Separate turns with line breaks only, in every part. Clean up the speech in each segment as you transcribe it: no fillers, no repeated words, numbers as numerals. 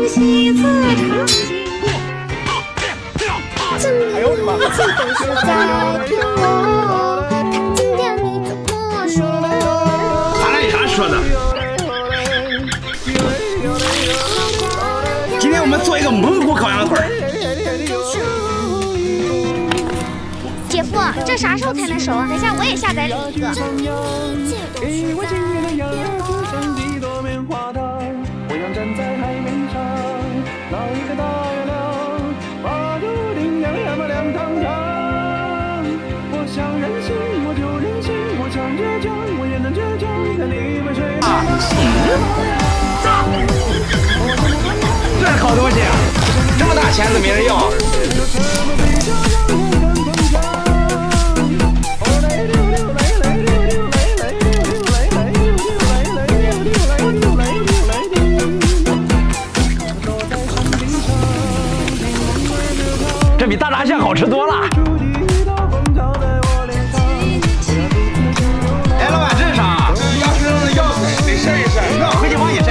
戏子场景。
哎呦我的妈！
都是在听我看经典你怎么说？
咱俩有啥说的？今天我们做一个蒙古烤羊腿。
姐夫，这啥时候才能熟啊？等一下我也下载领一个。
这是好东西啊！这么大钳子没人要。这比大闸蟹好吃多了。哎，老板，这是啥？鸭胸的腰腿，得晒一晒。那回去帮你晒。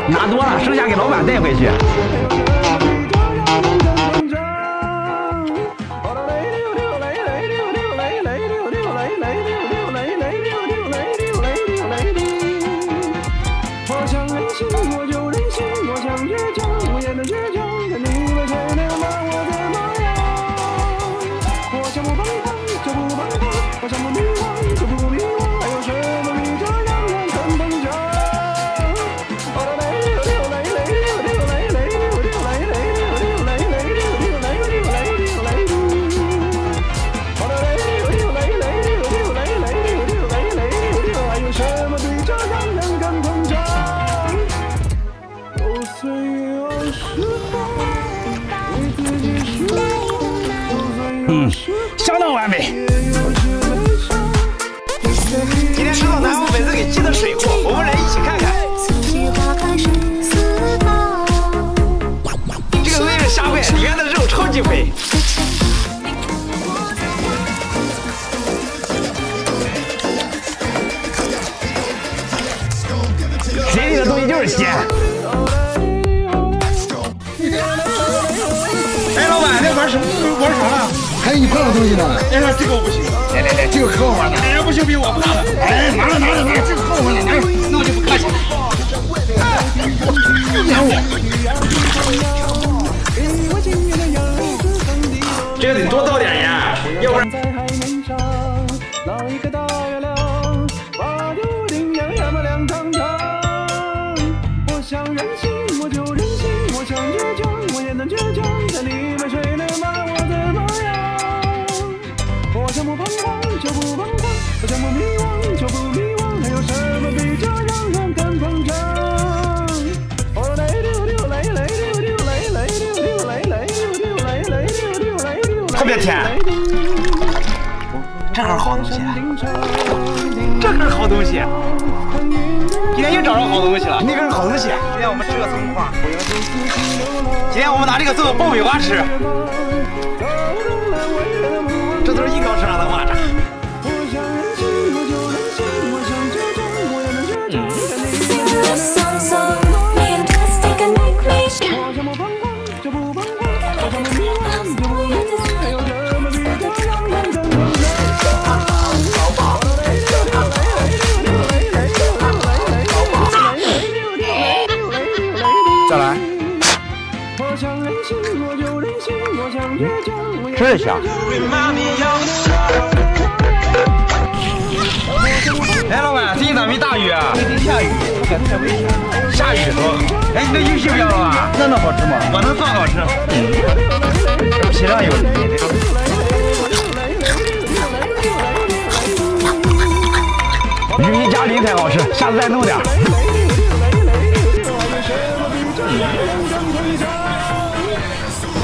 拿多了，剩下给老板带回去。相当完美。今天吃到南方粉丝给寄的水货，我们来一起看看。这个东西是虾块，里面的肉超级肥。嘴里的东西就是鲜。哎，老板，那玩啥了？
还有你碰的东西呢？
哎呀，这个我不行。
来，这个可好玩了。
哎，不行，我不拿了。
哎，拿着，这个好玩了，拿着。
那我就不客气了。
撵我！
这个得多倒点盐，要不然。特别甜，这可是好东西，这可是好东西。今天又找着好东西了，那个是好东西。今天我们吃个葱花，今天我们拿这个做爆米花吃，这都是一口吃上的蚂蚱。再来，吃一下。哎，老板，最近咋没大雨啊？最近下雨，不敢太危险。下雨是吧？哎，你这鱼皮不要了吧？那能好吃吗？我能做好吃。这皮上有泥。鱼皮加鳞才好吃，下次再弄点。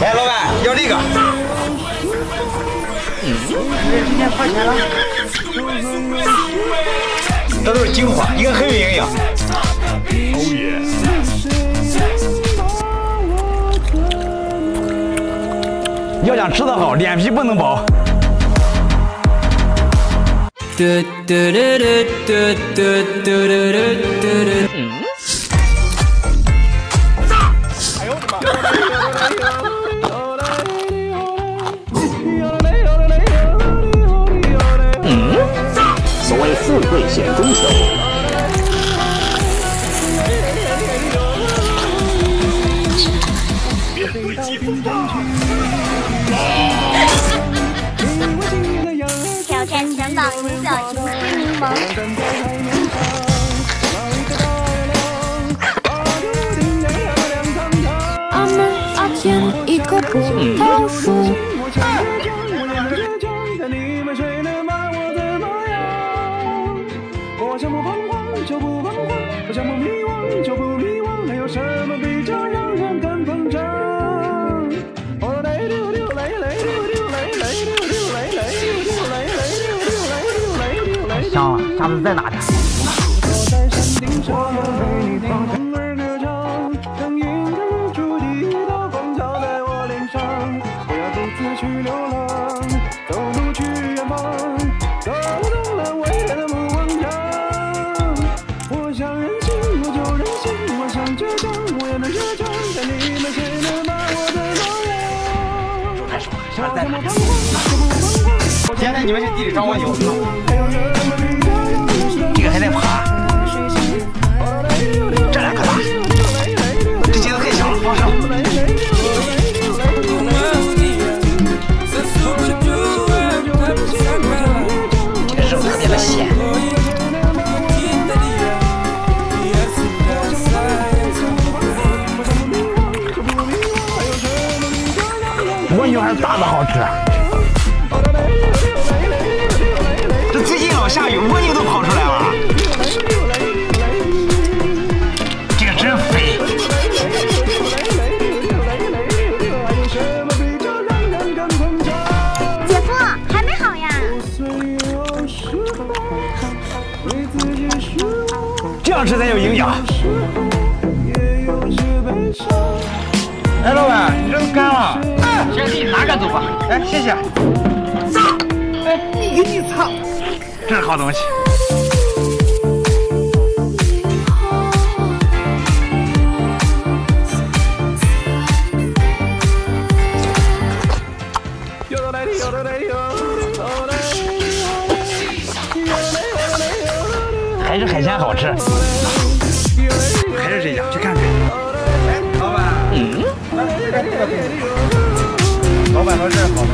哎，老板，要这个。今天花钱了。这都是精华，应该很有营养。哦耶！要想吃得好，脸皮不能薄。哎呦我的妈！
所谓富贵险中求。面对疾风吧！
挑战全网营销主推柠檬。
俺们阿天一棵葡萄树。
香了，下次再拿点。下次再拿点。现在你们是地里找我牛。这个还在爬，这两颗大，这节奏太响了，放上。这个肉特别的鲜。蜗牛还是大的好吃。这最近老下雨，蜗牛都跑出来了。这个真肥。
姐夫还没好呀？
这样吃才有营养。哎，老板，你这都干了。兄弟，拿着走吧。哎，谢谢。擦！哎，你给你擦。这是好东西。还是海鲜好吃。还是这家，去看看。哎，老板。老板说这是好东西。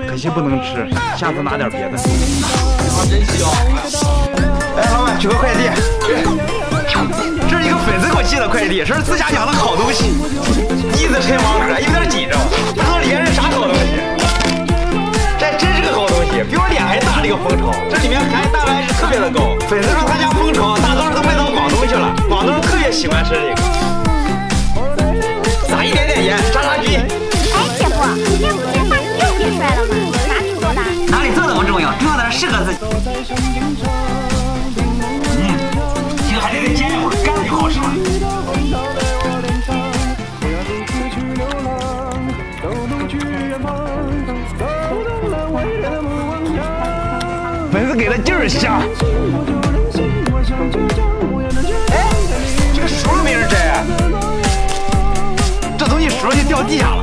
可惜不能吃，下次拿点别的。啊，真香！哎，老板，取个快递。这是一个粉丝给我寄的快递，这是自家养的好东西。一直抻盲盒，有点紧张，不知道里面是啥好东西。这真是个好东西，比我脸还大。这个蜂巢，这里面含蛋白质特别的高。粉丝说他家蜂巢大多数都卖到广东去了，广东人特别喜欢吃这个。撒一点点盐，杀杀菌。
哎，姐夫，你这5天大你又变帅了吗？哪里做的？
哪里做的不重要，重要的是适合自己。这个还得再煎一会儿，干了就好吃了。粉丝给的就是香。哎，这个熟了没人摘啊？这东西熟了就掉地下了。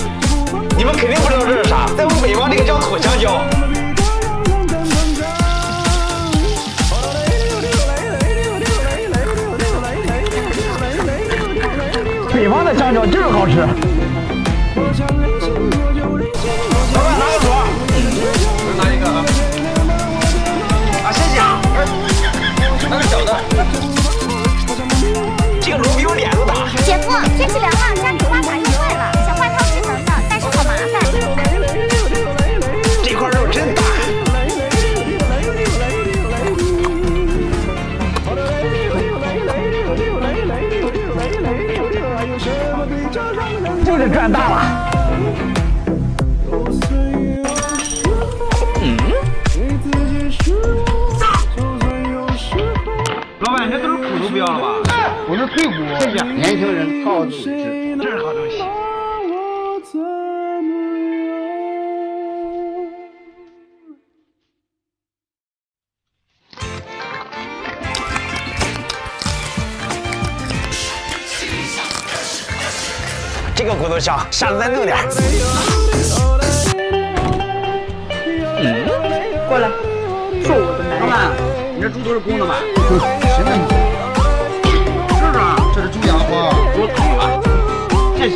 你们肯定不知道这是啥，在我北方这个叫土香蕉。北方的香蕉就是好吃。老板拿个勺，拿一个啊。啊，谢谢。拿个小的。这个炉比我脸都大。
姐夫，天气凉了，家里花洒用坏了，想换套智能的，但是好麻烦。
这块肉真大。就是赚大了。老板，这都是苦都不要了吧？
是退步，年轻人好自为之，
这是好东西。这个骨头香，下次再弄点。
过来，说我的男人。
老板，你这猪都是公的吧？
什么？
是啊，
这是猪洋花，
给我捅了。谢谢。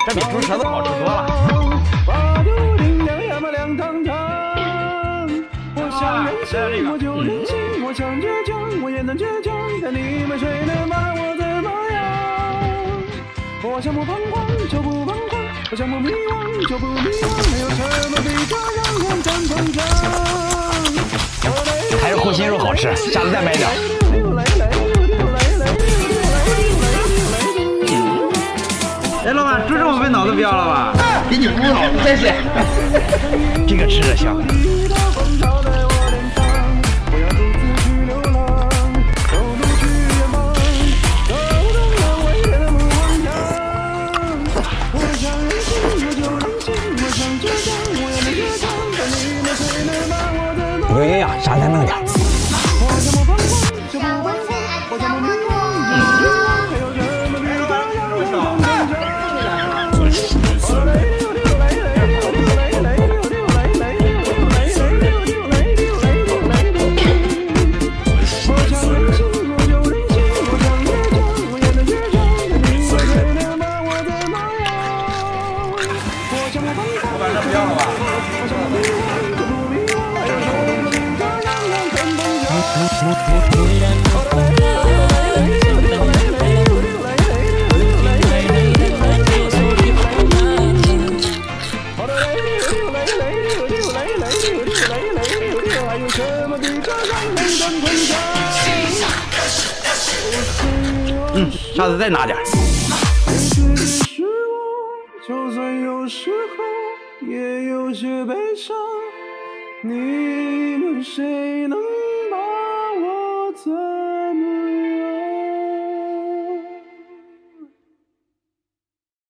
这比猪舌头好吃多了。我就任性，我想倔强，我也能倔强，但你们谁能把我怎么样？我想不彷徨就不彷徨，我想不迷惘就不迷惘，没有什么比这样勇敢碰撞。还是护心肉好吃，下次再买点。哎，老板，就这么被脑子飙了吧？
给你补脑子，谢谢。
这个吃着香。有营养，下次再弄点。下次再拿点。就算有时候也有些悲伤，你们谁能把我怎